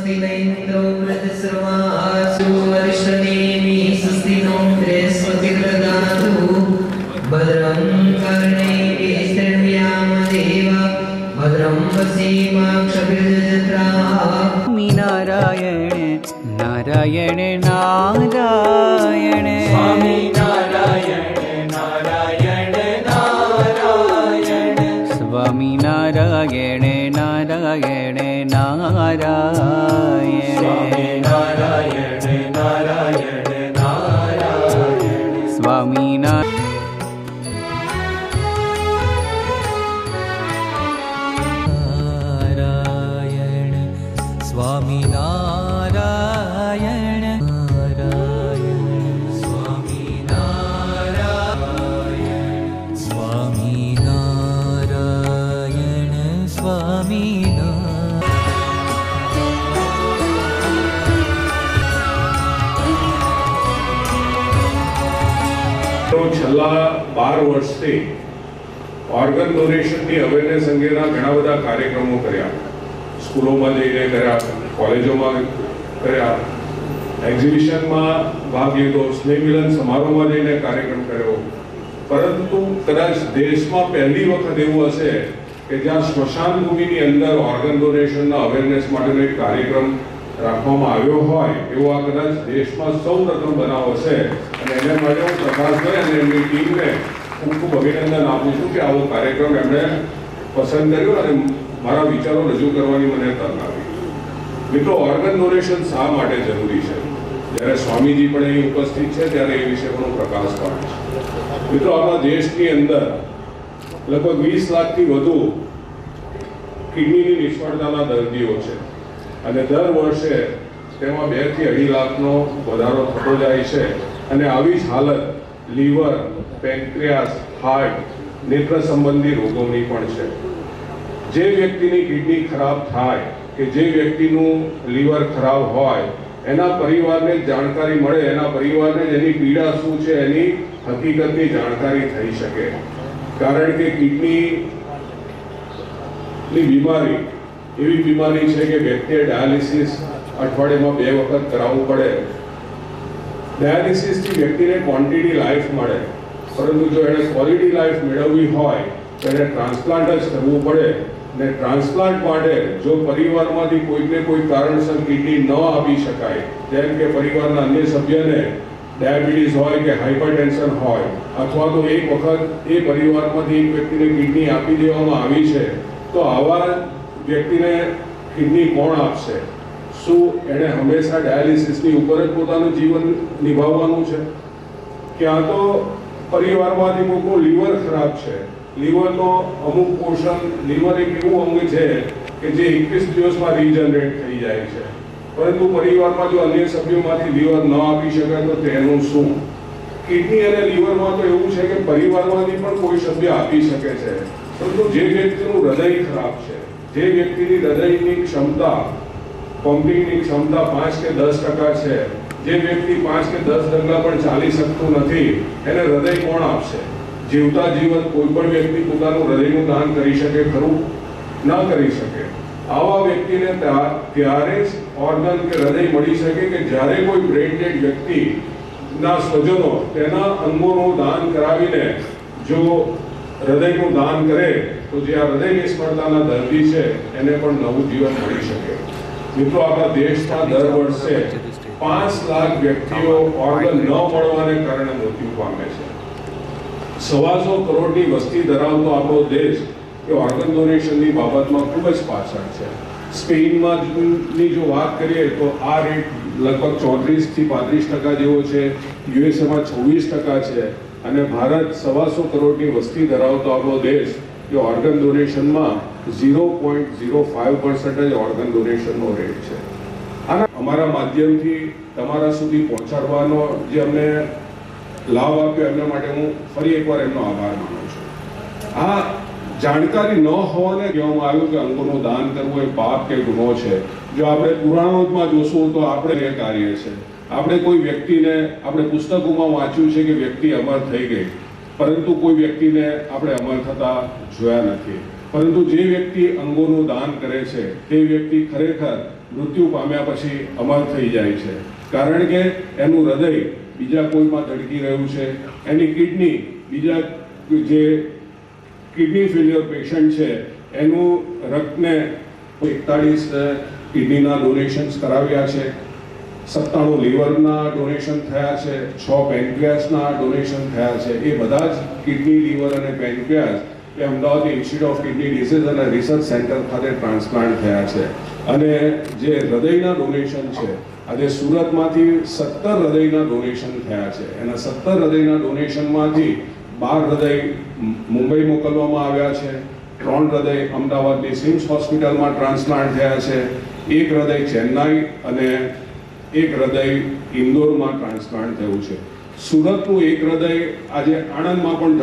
स्वस्ति न इन्द्रो वृद्धश्रवासु अरिष्टनेमिः स्वस्ति नो बृहस्पतिर्दधातु भद्रं कर्णेभिः शृणुयाम देवा भद्रं पश्येमाक्षभिर्यजत्राः नारायण नारायण नारायण स्वामी नारायण नारायण नारायण स्वामी नारायण नारायण नारायण स्वामी नारायण नारायण नारायण स्वामी नारायण स्वामी नारायण नारायण स्वामी नारायण स्वामी नारायण स्वामी છેલ્લા 12 વર્ષથી ઓર્ગન ડોનેશનની અવેરનેસ અંગેના ઘણા બધા કાર્યક્રમો કર્યા, સ્કૂલોમાં જઈને કર્યા, કોલેજોમાં કર્યા, એક્ઝિબિશનમાં ભાગ લીધો, સ્નેહ મિલન સમારોહમાં જઈને કાર્યક્રમ કર્યો. પરંતુ કદાચ દેશમાં પહેલી વખત એવું હશે કે જ્યાં સ્મશાન ભૂમિની અંદર ઓર્ગન ડોનેશનના અવેરનેસ માટેનો એક કાર્યક્રમ રાખવામાં આવ્યો હોય એવો આ કદાચ દેશમાં સૌ પ્રથમ બનાવ હશે. અને એને માટે હું પ્રકાશભાઈ અને એમની ટીમને ખૂબ ખૂબ અભિનંદન આપું છું કે આવો કાર્યક્રમ એમણે પસંદ કર્યો અને મારા વિચારો રજૂ કરવાની મને તક આપી. મિત્રો, ઓર્ગન ડોનેશન શા માટે જરૂરી છે? જ્યારે સ્વામીજી પણ અહીં ઉપસ્થિત છે ત્યારે એ વિશે પણ હું પ્રકાશ પાડીશ. મિત્રો, આપણા દેશની અંદર લગભગ 20 લાખથી વધુ કિડનીની નિષ્ફળતાના દર્દીઓ છે અને દર વર્ષે તેમાં 2 થી 2.5 લાખનો વધારો થતો જાય છે. અને આવી જ હાલત લીવર, પેન્ક્રિયાસ, હાર્ટ, નેત્ર સંબંધી રોગોની પણ છે. જે વ્યક્તિની કિડની ખરાબ થાય કે જે વ્યક્તિનું લીવર ખરાબ હોય એના પરિવારને જાણકારી મળે, એના પરિવારને એની પીડા શું છે એની હકીકતની જાણકારી થઈ શકે. કારણ કે કિડનીની બીમારી એવી બીમારી છે કે વ્યક્તિએ ડાયાલિસિસ અઠવાડિયામાં 2 વખત કરાવવું પડે. ડાયાલિસિસથી વ્યક્તિને ક્વોન્ટિટી લાઈફ મળે, પરંતુ જો એણે ક્વોલિટી લાઈફ મેળવવી હોય તો એને ટ્રાન્સપ્લાન્ટ જ કરવું પડે. ને ટ્રાન્સપ્લાન્ટ માટે જો પરિવારમાંથી કોઈને કોઈ કારણસર કિડની ન આપી શકાય, જેમ કે પરિવારના અન્ય સભ્યને ડાયાબિટીસ હોય કે હાઇપરટેન્શન હોય, અથવા તો એક વખત એ પરિવારમાંથી એક વ્યક્તિને કિડની આપી દેવામાં આવી છે, તો આવા વ્યક્તિને કિડની કોણ આપશે? શું એણે હંમેશા ડાયાલિસિસની ઉપર જ પોતાનું જીવન નિભાવવાનું છે? ક્યાં તો પરિવારમાંથી કોઈનું લીવર ખરાબ છે, લીવરનો અમુક પોર્શન, લીવર એક એવું અંગ છે કે જે 21 દિવસમાં રીજનરેટ થઈ જાય છે, પરંતુ પરિવારમાં જો અન્ય સભ્યોમાંથી લીવર ન આપી શકાય તો તેનું શું? કિડની અને લીવરમાં તો એવું છે કે પરિવારમાંથી પણ કોઈ સભ્ય આપી શકે છે, પરંતુ જે વ્યક્તિનું હૃદય ખરાબ છે, જે વ્યક્તિની હૃદયની ક્ષમતા, પમ્પિંગની ક્ષમતા 5 કે 10% છે, જે વ્યક્તિ 5 કે 10 ડગલા પણ ચાલી શકતું નથી, એને હૃદય કોણ આપશે? જીવતા જીવન કોઈ પણ વ્યક્તિ પોતાનું હૃદયનું દાન કરી શકે ખરું? ન કરી શકે. આવા વ્યક્તિને ત્યારે જ ઓર્ગન કે હૃદય મળી શકે કે જ્યારે કોઈ બ્રેન ડેડ વ્યક્તિના સ્વજનો તેના અંગોનું દાન કરાવીને જો હૃદયનું દાન કરે તો જે આ હૃદય નિષ્ફળતાના દર્દી છે એને પણ નવું જીવન મળી શકે. મિત્રો, આપણા દેશમાં દર વર્ષે 5 લાખ વ્યક્તિઓ ઓર્ગન ન મળવાને કારણે મૃત્યુ પામે છે. 125 કરોડની વસ્તી ધરાવતો આપણો દેશ એ ઓર્ગન ડોનેશનની બાબતમાં ખૂબ જ પાછળ છે. સ્પેનમાં ની જો વાત કરીએ તો આ રેટ લગભગ 34 થી 35% જેવો છે, યુએસએમાં 26% છે, અને ભારત 125 કરોડની વસ્તી ધરાવતો આપણો દેશ એ ઓર્ગન ડોનેશનમાં 0.05% ઓર્ગન ડોનેશનનો રેટ છે. આના અમારા માધ્યમથી તમારા સુધી પહોંચાડવાનો જે અમને લાભ આપ્યો એમના માટે હું ફરી એકવાર એમનો આભાર માનું છું. આ જાણકારી ન હોવાને કહેવામાં આવ્યું કે અંગોનું દાન કરવું એ પાપ કે ગુનો છે. જો આપણે પુરાણોમાં જોશું તો આપણે કાર્ય છે. આપણે કોઈ વ્યક્તિને આપણે પુસ્તકોમાં વાંચ્યું છે કે વ્યક્તિ અમર થઈ ગઈ, પરંતુ કોઈ વ્યક્તિને આપણે અમર થતા જોયા નથી. પરંતુ જે વ્યક્તિ અંગોનું દાન કરે છે તે વ્યક્તિ ખરેખર મૃત્યુ પામ્યા પછી અમર થઈ જાય છે, કારણ કે એનું હૃદય બીજા કોઈમાં ધડકી રહ્યું છે, એની કિડની બીજા જે કિડની ફેલિયર પેશન્ટ છે એનું રક્તને 41 કિડનીના ડોનેશન્સ કરાવ્યા છે, 97 લીવરના ડોનેશન થયા છે, 6 પેન્ક્રિયાસના ડોનેશન થયા છે. એ બધા જ કિડની, લીવર અને પેન્ક્રિયાસ એ Ahmedabad institute of kidney disease અને રિસર્ચ સેન્ટર ખાતે ટ્રાન્સપ્લાન્ટ થયા છે. અને જે હૃદયના ડોનેશન છે, આજે સુરતમાંથી 17 હૃદયના ડોનેશન થયા છે. એના 17 હૃદયના ડોનેશનમાંથી 12 હૃદય મુંબઈ મોકલવામાં આવ્યા છે, 3 હૃદય અમદાવાદની સિમ્સ હોસ્પિટલમાં ટ્રાન્સપ્લાન્ટ થયા છે, 1 હૃદય ચેન્નાઈ અને 1 હૃદય ઇન્દોરમાં ટ્રાન્સપ્લાન્ટ થયું છે. સુરતનું 1 હૃદય આજે આણંદમાં પણ